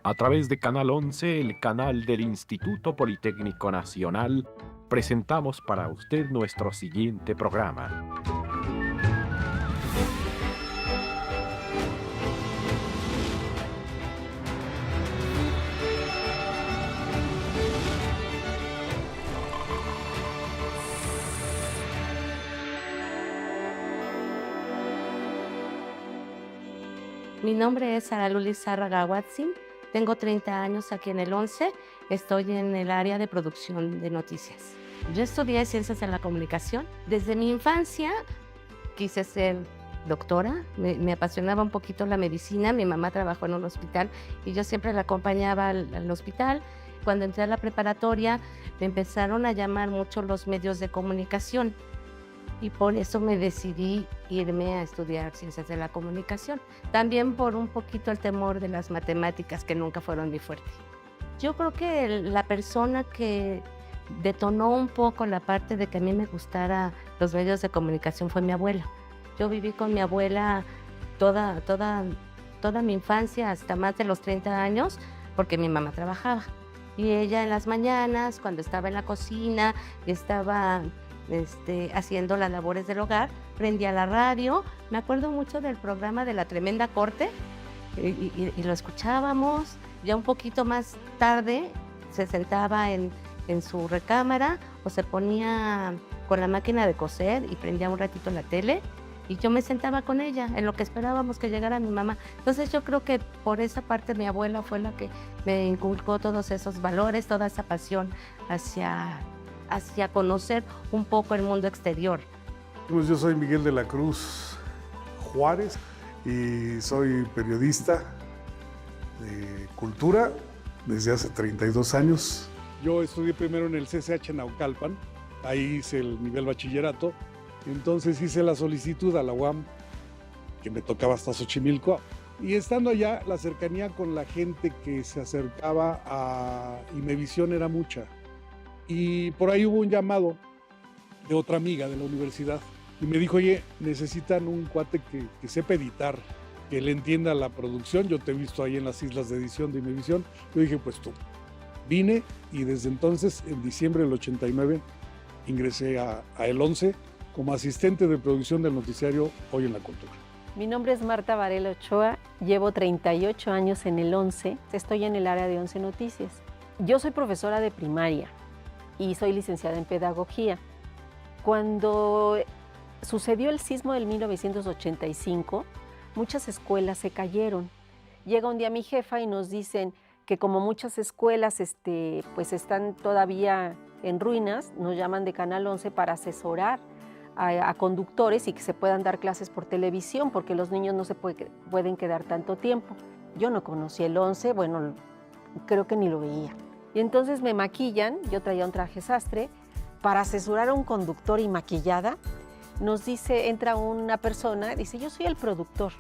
A través de Canal 11, el canal del Instituto Politécnico Nacional, presentamos para usted nuestro siguiente programa. Mi nombre es Sara Luli Zárraga Huatzin, tengo 30 años aquí en el 11, estoy en el área de producción de noticias. Yo estudié Ciencias de la Comunicación. Desde mi infancia quise ser doctora, me apasionaba un poquito la medicina, mi mamá trabajó en un hospital y yo siempre la acompañaba al hospital. Cuando entré a la preparatoria me empezaron a llamar mucho los medios de comunicación. Y por eso me decidí irme a estudiar Ciencias de la Comunicación. También por un poquito el temor de las matemáticas, que nunca fueron mi fuerte. Yo creo que la persona que detonó un poco la parte de que a mí me gustara los medios de comunicación fue mi abuela. Yo viví con mi abuela toda mi infancia, hasta más de los 30 años, porque mi mamá trabajaba. Y ella en las mañanas, cuando estaba en la cocina, estaba haciendo las labores del hogar, prendía la radio. Me acuerdo mucho del programa de La Tremenda Corte y lo escuchábamos. Ya un poquito más tarde se sentaba en su recámara o se ponía con la máquina de coser y prendía un ratito la tele y yo me sentaba con ella en lo que esperábamos que llegara mi mamá. Entonces yo creo que por esa parte mi abuela fue la que me inculcó todos esos valores, toda esa pasión hacia conocer un poco el mundo exterior. Pues yo soy Miguel de la Cruz Juárez y soy periodista de cultura desde hace 32 años. Yo estudié primero en el CCH Naucalpan, ahí hice el nivel bachillerato, entonces hice la solicitud a la UAM, que me tocaba hasta Xochimilco, y estando allá, la cercanía con la gente que se acercaba a Imevisión era mucha. Y por ahí hubo un llamado de otra amiga de la universidad y me dijo, oye, necesitan un cuate que sepa editar, que le entienda la producción. Yo te he visto ahí en las islas de edición de Imevisión. Yo dije, pues tú. Vine y desde entonces, en diciembre del 89, ingresé a El 11 como asistente de producción del noticiario Hoy en la Cultura. Mi nombre es Marta Varela Ochoa, llevo 38 años en el 11, estoy en el área de 11 Noticias. Yo soy profesora de primaria y soy licenciada en pedagogía. Cuando sucedió el sismo del 1985, muchas escuelas se cayeron. Llega un día mi jefa y nos dicen que como muchas escuelas pues están todavía en ruinas, nos llaman de Canal 11 para asesorar a conductores y que se puedan dar clases por televisión, porque los niños no se pueden quedar tanto tiempo. Yo no conocí el 11, bueno, creo que ni lo veía. Y entonces me maquillan, yo traía un traje sastre, para asesorar a un conductor y maquillada. Nos dice, entra una persona, dice, yo soy el productor.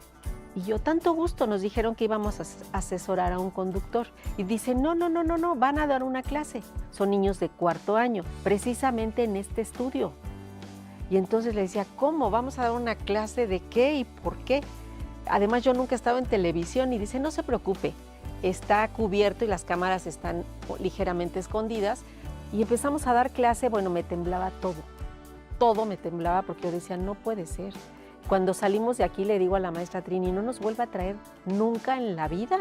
Y yo, tanto gusto, nos dijeron que íbamos a asesorar a un conductor. Y dice, no, van a dar una clase. Son niños de 4º año, precisamente en este estudio. Y entonces le decía, ¿cómo? ¿Vamos a dar una clase de qué y por qué? Además, yo nunca he estado en televisión y dice, no se preocupe. Está cubierto y las cámaras están ligeramente escondidas y empezamos a dar clase. Bueno, me temblaba todo me temblaba porque yo decía, no puede ser. Cuando salimos de aquí le digo a la maestra Trini, no nos vuelva a traer nunca en la vida.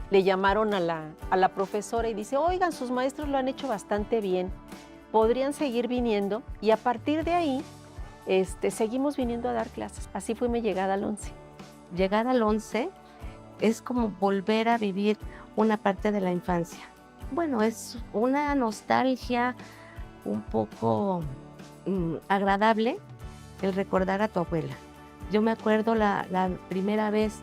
Le llamaron a la profesora y dice, oigan, sus maestros lo han hecho bastante bien, podrían seguir viniendo, y a partir de ahí seguimos viniendo a dar clases. Así fue mi llegada al 11. Llegar al 11 es como volver a vivir una parte de la infancia. Bueno, es una nostalgia un poco agradable el recordar a tu abuela. Yo me acuerdo la primera vez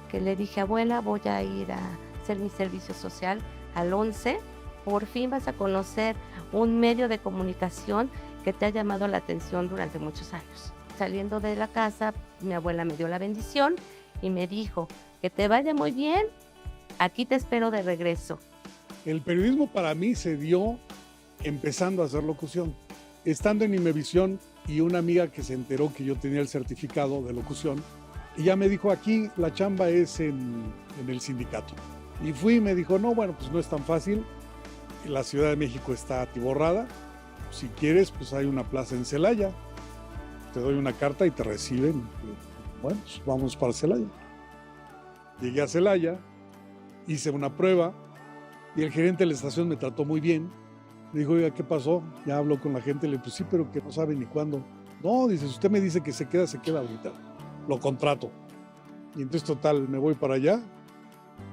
que le dije, abuela, voy a ir a hacer mi servicio social al 11. Por fin vas a conocer un medio de comunicación que te ha llamado la atención durante muchos años. Saliendo de la casa, mi abuela me dio la bendición y me dijo, que te vaya muy bien, aquí te espero de regreso. El periodismo para mí se dio empezando a hacer locución. Estando en Imevisión y una amiga que se enteró que yo tenía el certificado de locución, y ya me dijo, aquí la chamba es en el sindicato. Y fui y me dijo, no, bueno, pues no es tan fácil. La Ciudad de México está atiborrada. Si quieres, pues hay una plaza en Celaya. Te doy una carta y te reciben. Bueno, pues vamos para Celaya. Llegué a Celaya, hice una prueba y el gerente de la estación me trató muy bien. Me dijo, oiga, ¿qué pasó? Ya habló con la gente. Le dije, pues sí, pero que no sabe ni cuándo. No, dice, si usted me dice que se queda ahorita. Lo contrato. Y entonces, total, me voy para allá.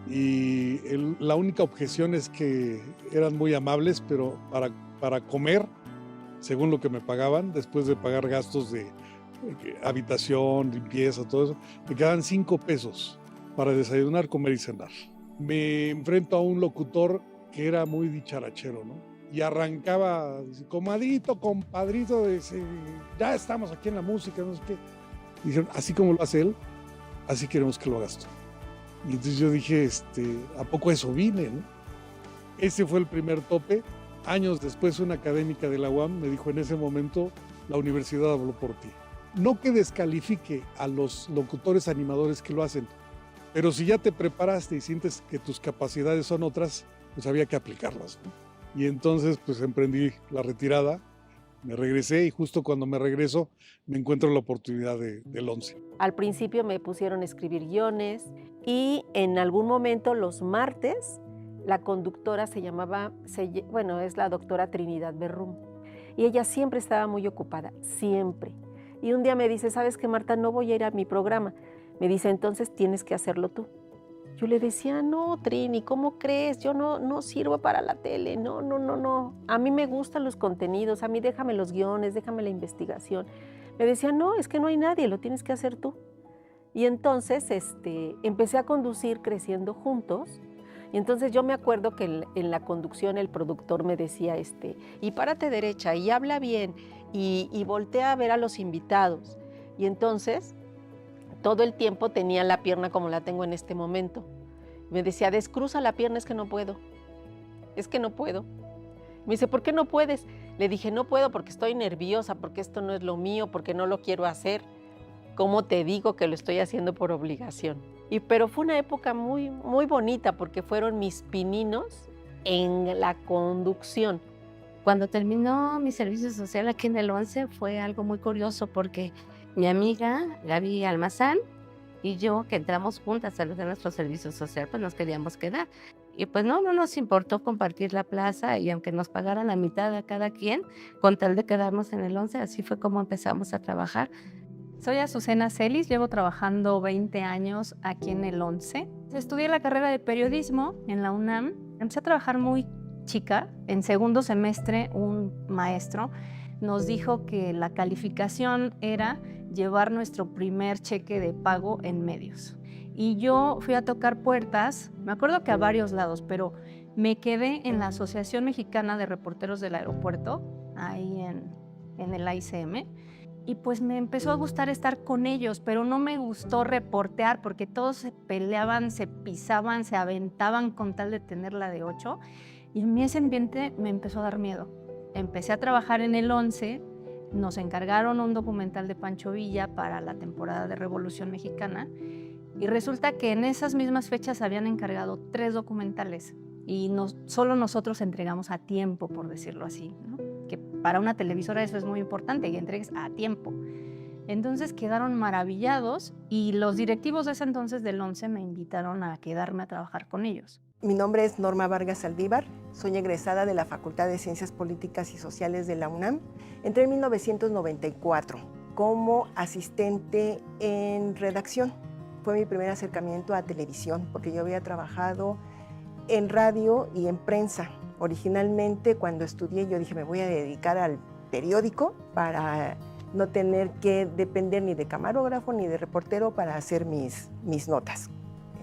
Y la única objeción es que eran muy amables, pero para comer, según lo que me pagaban, después de pagar gastos de habitación, limpieza, todo eso, me quedaban 5 pesos para desayunar, comer y cenar. Me enfrento a un locutor que era muy dicharachero, ¿no? Y arrancaba, comadrito, compadrito, ya estamos aquí en la música, no sé qué. Y dijeron, así como lo hace él, así queremos que lo hagas tú. Y entonces yo dije, ¿a poco eso vine, no? Ese fue el primer tope. Años después, una académica de la UAM me dijo, en ese momento, la universidad habló por ti. No que descalifique a los locutores animadores que lo hacen, pero si ya te preparaste y sientes que tus capacidades son otras, pues había que aplicarlas, ¿no? Y entonces, pues emprendí la retirada, me regresé y justo cuando me regreso, me encuentro la oportunidad del 11. Al principio me pusieron a escribir guiones y en algún momento los martes la conductora es la doctora Trinidad Berrum. Y ella siempre estaba muy ocupada, siempre. Y un día me dice, ¿sabes qué, Marta? No voy a ir a mi programa. Me dice, entonces tienes que hacerlo tú. Yo le decía, no, Trini, ¿cómo crees? Yo no sirvo para la tele, no. A mí me gustan los contenidos, a mí déjame los guiones, déjame la investigación. Me decía, no, es que no hay nadie, lo tienes que hacer tú. Y entonces empecé a conducir Creciendo Juntos. Y entonces yo me acuerdo que en la conducción el productor me decía, y párate derecha, y habla bien, y voltea a ver a los invitados. Y entonces todo el tiempo tenía la pierna como la tengo en este momento. Me decía, descruza la pierna, es que no puedo. Me dice, ¿por qué no puedes? Le dije, no puedo porque estoy nerviosa, porque esto no es lo mío, porque no lo quiero hacer. ¿Cómo te digo que lo estoy haciendo por obligación? Pero fue una época muy, muy bonita porque fueron mis pininos en la conducción. Cuando terminó mi servicio social aquí en el 11 fue algo muy curioso porque mi amiga Gaby Almazán y yo, que entramos juntas a hacer nuestro servicio social, pues nos queríamos quedar. Y pues no nos importó compartir la plaza y aunque nos pagaran la mitad a cada quien, con tal de quedarnos en el 11, así fue como empezamos a trabajar. Soy Azucena Celis, llevo trabajando 20 años aquí en el 11. Estudié la carrera de periodismo en la UNAM. Empecé a trabajar muy chica. En segundo semestre, un maestro nos dijo que la calificación era llevar nuestro primer cheque de pago en medios. Y yo fui a tocar puertas, me acuerdo que a varios lados, pero me quedé en la Asociación Mexicana de Reporteros del Aeropuerto, ahí en el AICM. Y pues me empezó a gustar estar con ellos, pero no me gustó reportear porque todos se peleaban, se pisaban, se aventaban con tal de tener la de 8. Y a mí ese ambiente me empezó a dar miedo. Empecé a trabajar en el 11, nos encargaron un documental de Pancho Villa para la temporada de Revolución Mexicana y resulta que en esas mismas fechas habían encargado 3 documentales y solo nosotros entregamos a tiempo, por decirlo así, ¿no? Que para una televisora eso es muy importante, que entregues a tiempo. Entonces quedaron maravillados y los directivos de ese entonces del 11 me invitaron a quedarme a trabajar con ellos. Mi nombre es Norma Vargas Saldívar, soy egresada de la Facultad de Ciencias Políticas y Sociales de la UNAM. Entré en 1994 como asistente en redacción. Fue mi primer acercamiento a televisión, porque yo había trabajado en radio y en prensa. Originalmente, cuando estudié, yo dije, me voy a dedicar al periódico para no tener que depender ni de camarógrafo ni de reportero para hacer mis notas.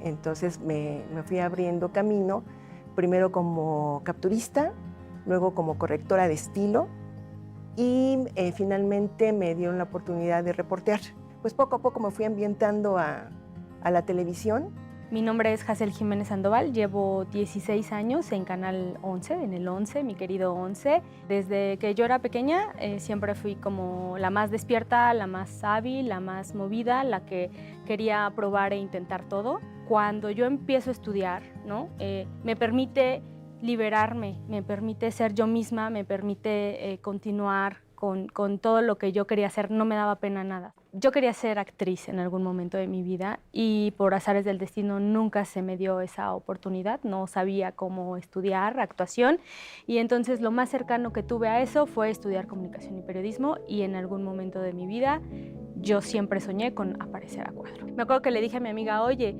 Entonces me fui abriendo camino, primero como capturista, luego como correctora de estilo y finalmente me dieron la oportunidad de reportear. Pues poco a poco me fui ambientando a la televisión Mi nombre es Hazel Jiménez Sandoval, llevo 16 años en Canal 11, en el 11, mi querido 11. Desde que yo era pequeña siempre fui como la más despierta, la más hábil, la más movida, la que quería probar e intentar todo. Cuando yo empiezo a estudiar, ¿no? Me permite liberarme, me permite ser yo misma, me permite continuar con todo lo que yo quería hacer, no me daba pena nada. Yo quería ser actriz en algún momento de mi vida y por azares del destino nunca se me dio esa oportunidad, no sabía cómo estudiar actuación y entonces lo más cercano que tuve a eso fue estudiar comunicación y periodismo y en algún momento de mi vida yo siempre soñé con aparecer a cuadro. Me acuerdo que le dije a mi amiga, oye,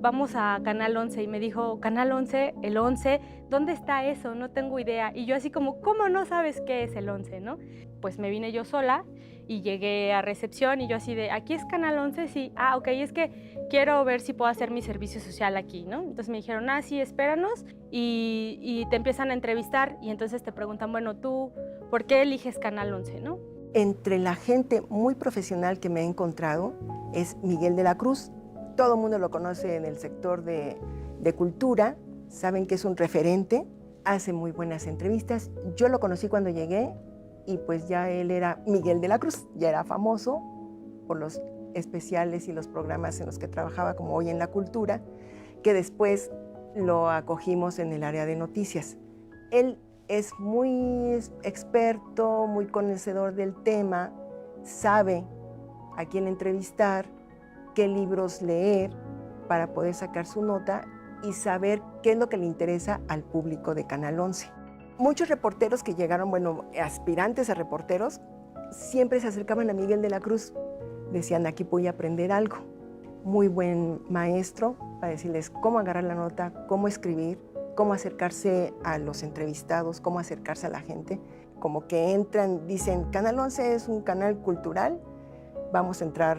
vamos a Canal 11 y me dijo, Canal 11, el 11, ¿dónde está eso? No tengo idea. Y yo así como, ¿cómo no sabes qué es el 11, no? Pues me vine yo sola y llegué a recepción y yo así de, ¿aquí es Canal 11? Sí. Ah, ok, es que quiero ver si puedo hacer mi servicio social aquí, ¿no? Entonces me dijeron, ah, sí, espéranos y te empiezan a entrevistar y entonces te preguntan, bueno, tú, ¿por qué eliges Canal 11, no? Entre la gente muy profesional que me he encontrado es Miguel de la Cruz. Todo el mundo lo conoce en el sector de cultura, saben que es un referente, hace muy buenas entrevistas. Yo lo conocí cuando llegué y pues ya él era Miguel de la Cruz, ya era famoso por los especiales y los programas en los que trabajaba, como Hoy en la Cultura, que después lo acogimos en el área de noticias. Él es muy experto, muy conocedor del tema, sabe a quién entrevistar, qué libros leer para poder sacar su nota y saber qué es lo que le interesa al público de Canal 11. Muchos reporteros que llegaron, bueno, aspirantes a reporteros, siempre se acercaban a Miguel de la Cruz. Decían, aquí voy a aprender algo. Muy buen maestro para decirles cómo agarrar la nota, cómo escribir, cómo acercarse a los entrevistados, cómo acercarse a la gente. Como que entran, dicen, Canal 11 es un canal cultural, vamos a entrar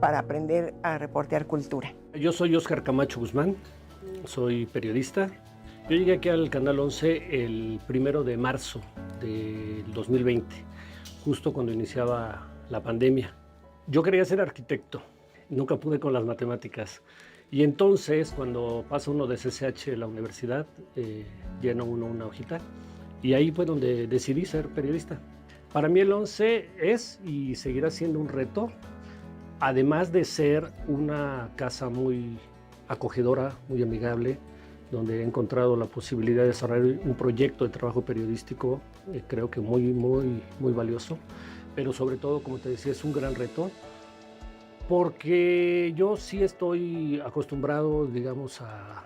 para aprender a reportear cultura. Yo soy Óscar Camacho Guzmán, soy periodista. Yo llegué aquí al Canal 11 el 1 de marzo del 2020, justo cuando iniciaba la pandemia. Yo quería ser arquitecto, nunca pude con las matemáticas. Y entonces, cuando pasa uno de CCH a la universidad, llena uno una hojita. Y ahí fue donde decidí ser periodista. Para mí el 11 es y seguirá siendo un reto, además de ser una casa muy acogedora, muy amigable, donde he encontrado la posibilidad de desarrollar un proyecto de trabajo periodístico, creo que muy valioso. Pero sobre todo, como te decía, es un gran reto. Porque yo sí estoy acostumbrado, digamos, a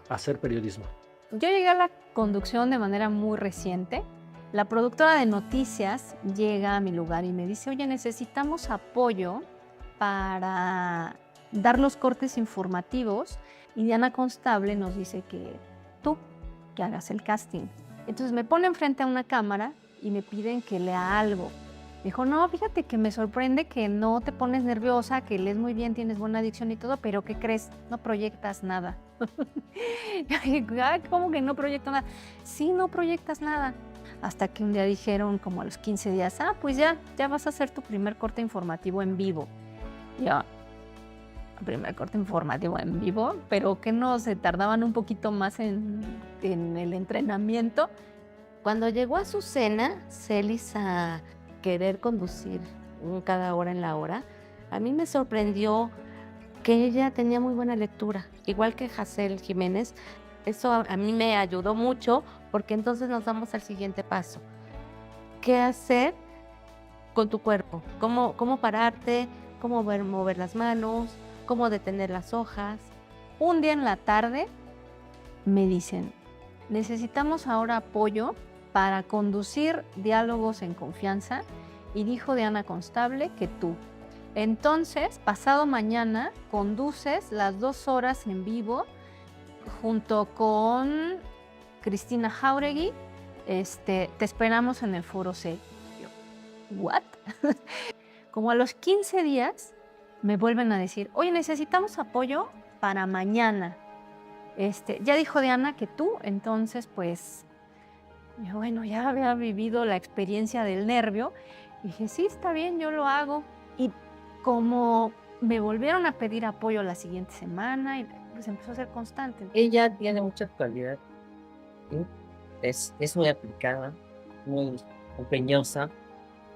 hacer periodismo. Yo llegué a la conducción de manera muy reciente. La productora de noticias llega a mi lugar y me dice, oye, necesitamos apoyo para dar los cortes informativos. Y Diana Constable nos dice que tú, que hagas el casting. Entonces me ponen frente a una cámara y me piden que lea algo. Dijo, no, fíjate que me sorprende que no te pones nerviosa, que lees muy bien, tienes buena dicción y todo, pero ¿qué crees? No proyectas nada. ¿Cómo que no proyecto nada? Sí, no proyectas nada. Hasta que un día dijeron, como a los 15 días, pues ya vas a hacer tu primer corte informativo en vivo. Ya, primer corte informativo en vivo, pero que no se tardaban un poquito más en el entrenamiento. Cuando llegó a su cena, Celis a querer conducir cada hora en la hora, a mí me sorprendió que ella tenía muy buena lectura, igual que Hazel Jiménez. Eso a mí me ayudó mucho porque entonces nos damos al siguiente paso. ¿Qué hacer con tu cuerpo? ¿Cómo pararte? ¿Cómo mover las manos? ¿Cómo detener las hojas? Un día en la tarde me dicen, necesitamos ahora apoyo para conducir diálogos en confianza y dijo Diana Constable que tú. Entonces, pasado mañana, conduces las 2 horas en vivo junto con Cristina Jauregui. Te esperamos en el Foro C. Yo, ¿what? Como a los 15 días me vuelven a decir, oye, necesitamos apoyo para mañana. Ya dijo Diana que tú, entonces pues... Yo, bueno, ya había vivido la experiencia del nervio. Y dije, sí, está bien, yo lo hago. Y como Me volvieron a pedir apoyo la siguiente semana y pues empezó a ser constante. Ella tiene mucha actualidad, ¿sí? Es muy aplicada, muy empeñosa.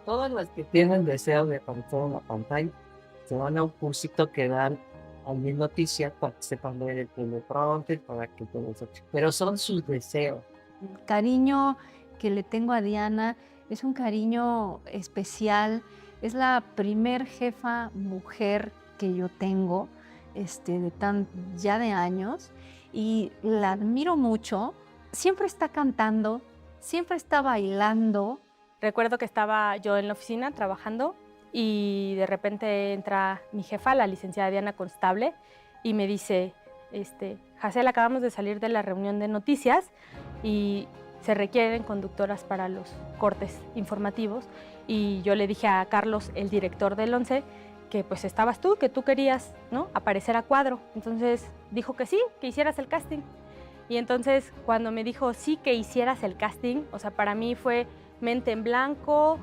Todas las que tienen deseo de aparecer en la pantalla se van a un cursito que dan a mis noticias para que sepan leer el teleprompter, para que todo eso. Pero son sus deseos. El cariño que le tengo a Diana es un cariño especial. Es la primer jefa mujer que yo tengo ya de años y la admiro mucho. Siempre está cantando, siempre está bailando. Recuerdo que estaba yo en la oficina trabajando y de repente entra mi jefa, la licenciada Diana Constable, y me dice, Jacel, acabamos de salir de la reunión de noticias y se requieren conductoras para los cortes informativos. Y yo le dije a Carlos, el director del 11, que pues estabas tú, que tú querías, ¿no?, aparecer a cuadro. Entonces dijo que sí, que hicieras el casting. Y entonces cuando me dijo sí, que hicieras el casting, o sea, para mí fue mente en blanco,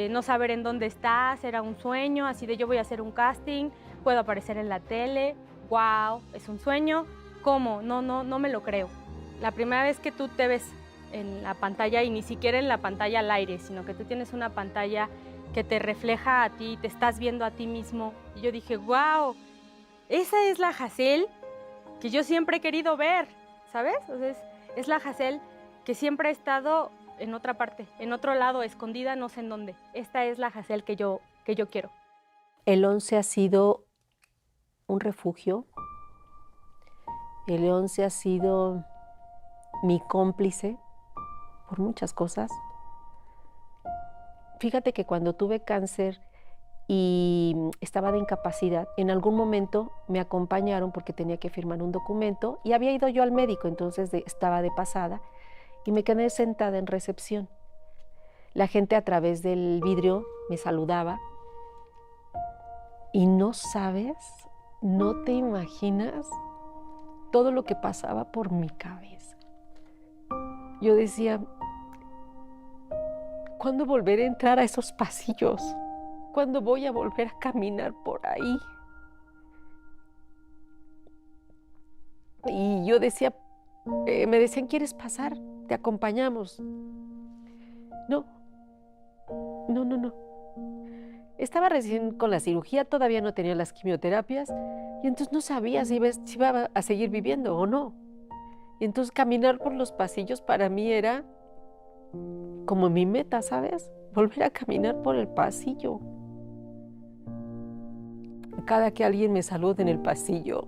no saber en dónde estás, era un sueño, así de yo voy a hacer un casting, puedo aparecer en la tele, wow, es un sueño. ¿Cómo? No me lo creo. La primera vez que tú te ves en la pantalla, y ni siquiera en la pantalla al aire, sino que tú tienes una pantalla que te refleja a ti, te estás viendo a ti mismo. Y yo dije, wow, esa es la Jacel que yo siempre he querido ver, ¿sabes? O sea, es la Jacel que siempre ha estado en otra parte, en otro lado, escondida, no sé en dónde. Esta es la Jacel que yo quiero. El 11 ha sido un refugio. El 11 ha sido mi cómplice por muchas cosas. Fíjate que cuando tuve cáncer y estaba de incapacidad, en algún momento me acompañaron porque tenía que firmar un documento y había ido yo al médico, entonces estaba de pasada y me quedé sentada en recepción. La gente a través del vidrio me saludaba y no sabes, no te imaginas todo lo que pasaba por mi cabeza. Yo decía, ¿cuándo volveré a entrar a esos pasillos? ¿Cuándo voy a volver a caminar por ahí? Y yo decía, me decían, ¿quieres pasar? Te acompañamos. No. Estaba recién con la cirugía, todavía no tenía las quimioterapias y entonces no sabía si iba a seguir viviendo o no. Y entonces caminar por los pasillos para mí era como mi meta, ¿sabes? Volver a caminar por el pasillo. Cada que alguien me saluda en el pasillo,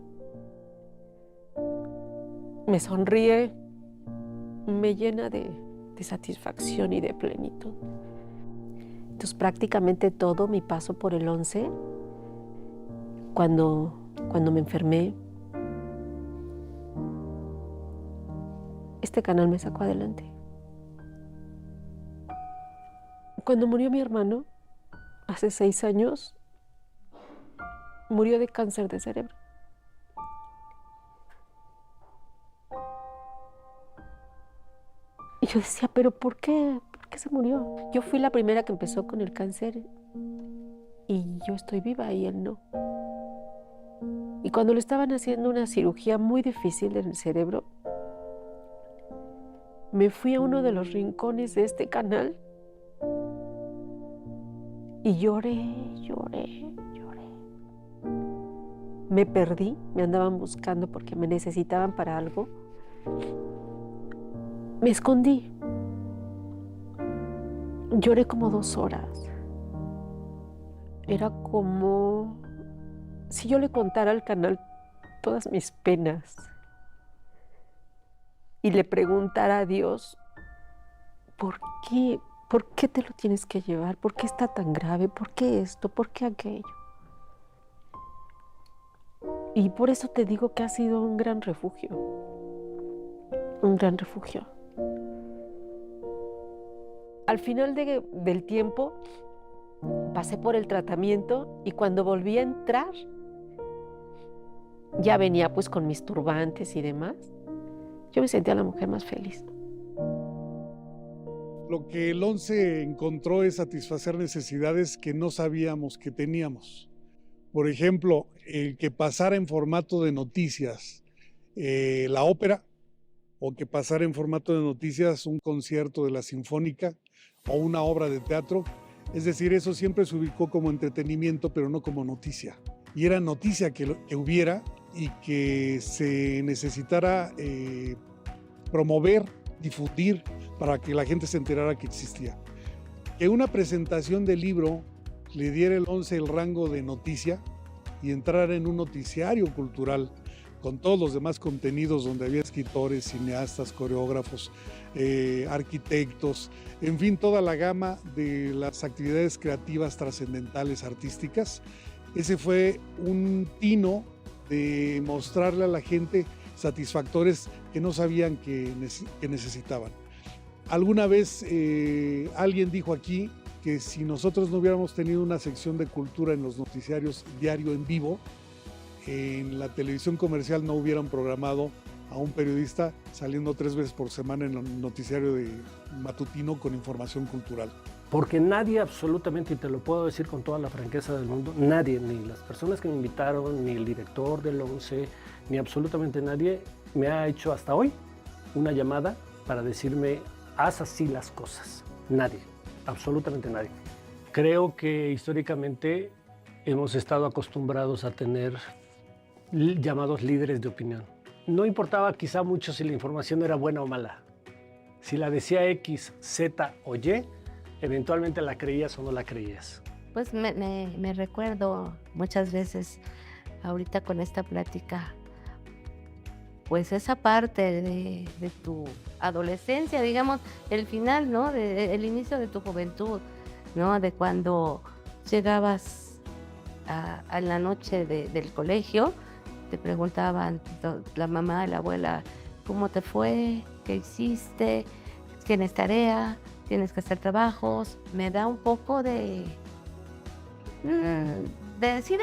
me sonríe, me llena de satisfacción y de plenitud. Entonces prácticamente todo mi paso por el 11, cuando me enfermé, este canal me sacó adelante. Cuando murió mi hermano, hace 6 años, murió de cáncer de cerebro. Y yo decía, ¿pero por qué? ¿Por qué se murió? Yo fui la primera que empezó con el cáncer y yo estoy viva y él no. Y cuando le estaban haciendo una cirugía muy difícil en el cerebro, me fui a uno de los rincones de este canal y lloré. Me perdí, me andaban buscando porque me necesitaban para algo. Me escondí. Lloré como 2 horas. Era como si yo le contara al canal todas mis penas y le preguntara a Dios, ¿por qué? ¿Por qué te lo tienes que llevar? ¿Por qué está tan grave? ¿Por qué esto? ¿Por qué aquello? Y por eso te digo que ha sido un gran refugio. Un gran refugio. Al final del tiempo, pasé por el tratamiento y cuando volví a entrar, ya venía pues con mis turbantes y demás. Yo me sentía la mujer más feliz. Lo que el 11 encontró es satisfacer necesidades que no sabíamos que teníamos. Por ejemplo, el que pasara en formato de noticias la ópera, o que pasara en formato de noticias un concierto de la Sinfónica o una obra de teatro. Es decir, eso siempre se ubicó como entretenimiento, pero no como noticia. Y era noticia que hubiera y que se necesitara promover, difundir, para que la gente se enterara que existía. Que una presentación de libro le diera el 11 el rango de noticia y entrara en un noticiario cultural con todos los demás contenidos donde había escritores, cineastas, coreógrafos, arquitectos, en fin, toda la gama de las actividades creativas, trascendentales, artísticas. Ese fue un tino de mostrarle a la gente satisfactores que no sabían que necesitaban. Alguna vez alguien dijo aquí que si nosotros no hubiéramos tenido una sección de cultura en los noticiarios diario en vivo, en la televisión comercial no hubieran programado a un periodista saliendo 3 veces por semana en el noticiario matutino con información cultural. Porque nadie absolutamente, y te lo puedo decir con toda la franqueza del mundo, nadie, ni las personas que me invitaron, ni el director del 11, ni absolutamente nadie, me ha hecho hasta hoy una llamada para decirme, haz así las cosas. Nadie, absolutamente nadie. Creo que históricamente hemos estado acostumbrados a tener llamados líderes de opinión. No importaba quizá mucho si la información era buena o mala. Si la decía X, Z o Y, eventualmente la creías o no la creías. Pues me recuerdo muchas veces, ahorita con esta plática, pues esa parte de tu adolescencia, digamos, el final, ¿no? El inicio de tu juventud, ¿no? De cuando llegabas a la noche del colegio, te preguntaban la mamá, la abuela, ¿cómo te fue? ¿Qué hiciste? ¿Tienes tarea? ¿Tienes que hacer trabajos? Me da un poco de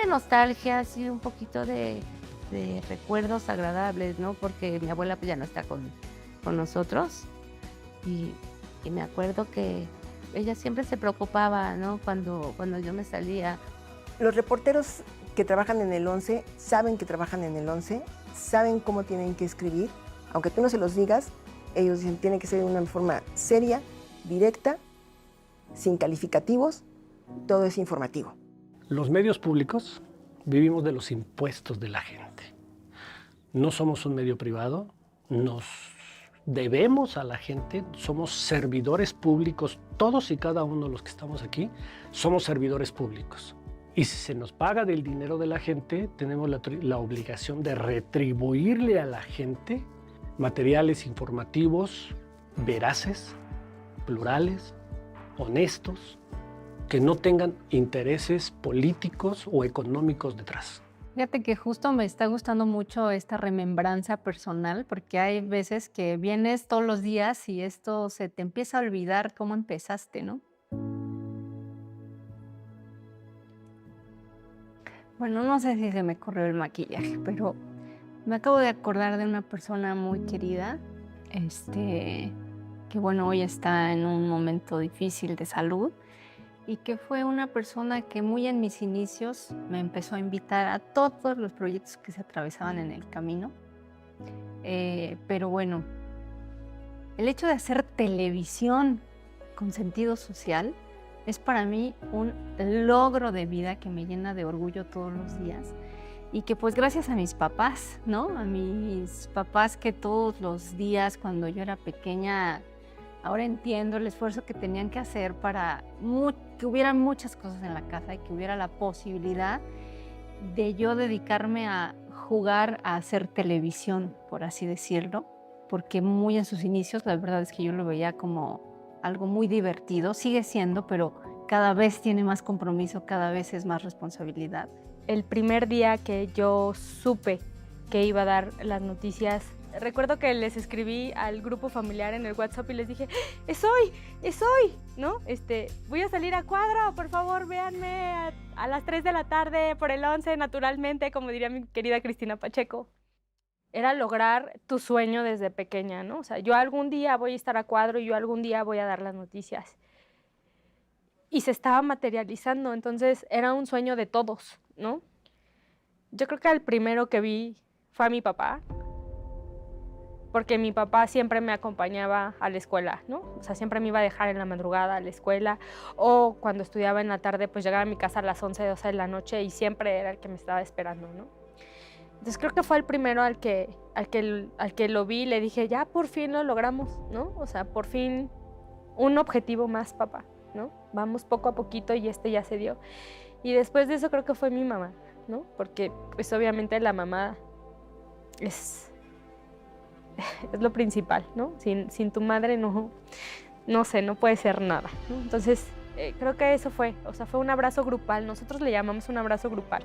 nostalgia, sí, un poquito de recuerdos agradables, ¿no? Porque mi abuela pues ya no está con nosotros y me acuerdo que ella siempre se preocupaba, ¿no? Cuando yo me salía. Los reporteros que trabajan en el 11 saben que trabajan en el 11, saben cómo tienen que escribir, aunque tú no se los digas, ellos dicen tiene que ser de una forma seria, directa, sin calificativos, todo es informativo. Los medios públicos vivimos de los impuestos de la gente. No somos un medio privado, nos debemos a la gente, somos servidores públicos, todos y cada uno de los que estamos aquí, somos servidores públicos. Y si se nos paga del dinero de la gente, tenemos la obligación de retribuirle a la gente materiales informativos, veraces, plurales, honestos, que no tengan intereses políticos o económicos detrás. Fíjate que justo me está gustando mucho esta remembranza personal, porque hay veces que vienes todos los días y esto se te empieza a olvidar cómo empezaste, ¿no? Bueno, no sé si se me corrió el maquillaje, pero me acabo de acordar de una persona muy querida, que bueno, hoy está en un momento difícil de salud y que fue una persona que muy en mis inicios me empezó a invitar a todos los proyectos que se atravesaban en el camino. Pero bueno, el hecho de hacer televisión con sentido social es para mí un logro de vida que me llena de orgullo todos los días y que pues gracias a mis papás, ¿no? A mis papás que todos los días cuando yo era pequeña, ahora entiendo el esfuerzo que tenían que hacer para que hubiera muchas cosas en la casa y que hubiera la posibilidad de yo dedicarme a jugar a hacer televisión, por así decirlo, porque muy en sus inicios la verdad es que yo lo veía como algo muy divertido, sigue siendo, pero cada vez tiene más compromiso, cada vez es más responsabilidad. El primer día que yo supe que iba a dar las noticias, recuerdo que les escribí al grupo familiar en el WhatsApp y les dije, ¡es hoy! ¿No? Voy a salir a cuadro, por favor, véanme a las 3 de la tarde por el 11, naturalmente, como diría mi querida Cristina Pacheco. Era lograr tu sueño desde pequeña, ¿no? O sea, yo algún día voy a estar a cuadro y yo algún día voy a dar las noticias. Y se estaba materializando, entonces era un sueño de todos, ¿no? Yo creo que el primero que vi fue a mi papá, porque mi papá siempre me acompañaba a la escuela, ¿no? O sea, siempre me iba a dejar en la madrugada a la escuela, o cuando estudiaba en la tarde, pues llegaba a mi casa a las 11, 12 de la noche y siempre era el que me estaba esperando, ¿no? Entonces creo que fue el primero al que lo vi y le dije, ya por fin lo logramos, ¿no? O sea, por fin un objetivo más, papá, ¿no? Vamos poco a poquito y ya se dio. Y después de eso creo que fue mi mamá, ¿no? Porque pues obviamente la mamá es lo principal, ¿no? Sin tu madre no sé, no puede ser nada, ¿no? Entonces creo que eso fue, o sea, fue un abrazo grupal. Nosotros le llamamos un abrazo grupal,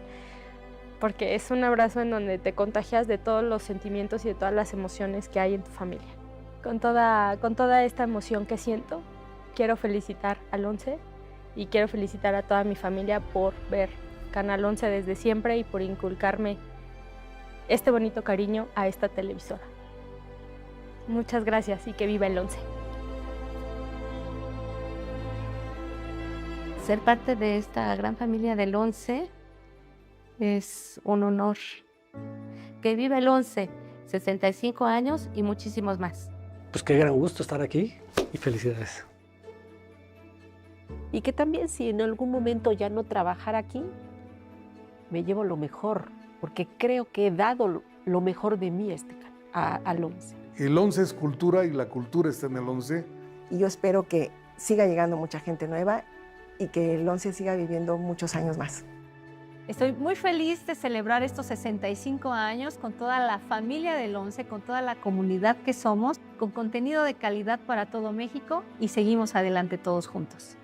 porque es un abrazo en donde te contagias de todos los sentimientos y de todas las emociones que hay en tu familia. Con toda esta emoción que siento, quiero felicitar al 11 y quiero felicitar a toda mi familia por ver Canal 11 desde siempre y por inculcarme este bonito cariño a esta televisora. Muchas gracias y que viva el 11. Ser parte de esta gran familia del 11 es un honor. Que viva el 11, 65 años y muchísimos más. Pues qué gran gusto estar aquí y felicidades. Y que también si en algún momento ya no trabajara aquí, me llevo lo mejor, porque creo que he dado lo mejor de mí al 11. El 11 es cultura y la cultura está en el 11. Y yo espero que siga llegando mucha gente nueva y que el 11 siga viviendo muchos años más. Estoy muy feliz de celebrar estos 65 años con toda la familia del 11, con toda la comunidad que somos, con contenido de calidad para todo México y seguimos adelante todos juntos.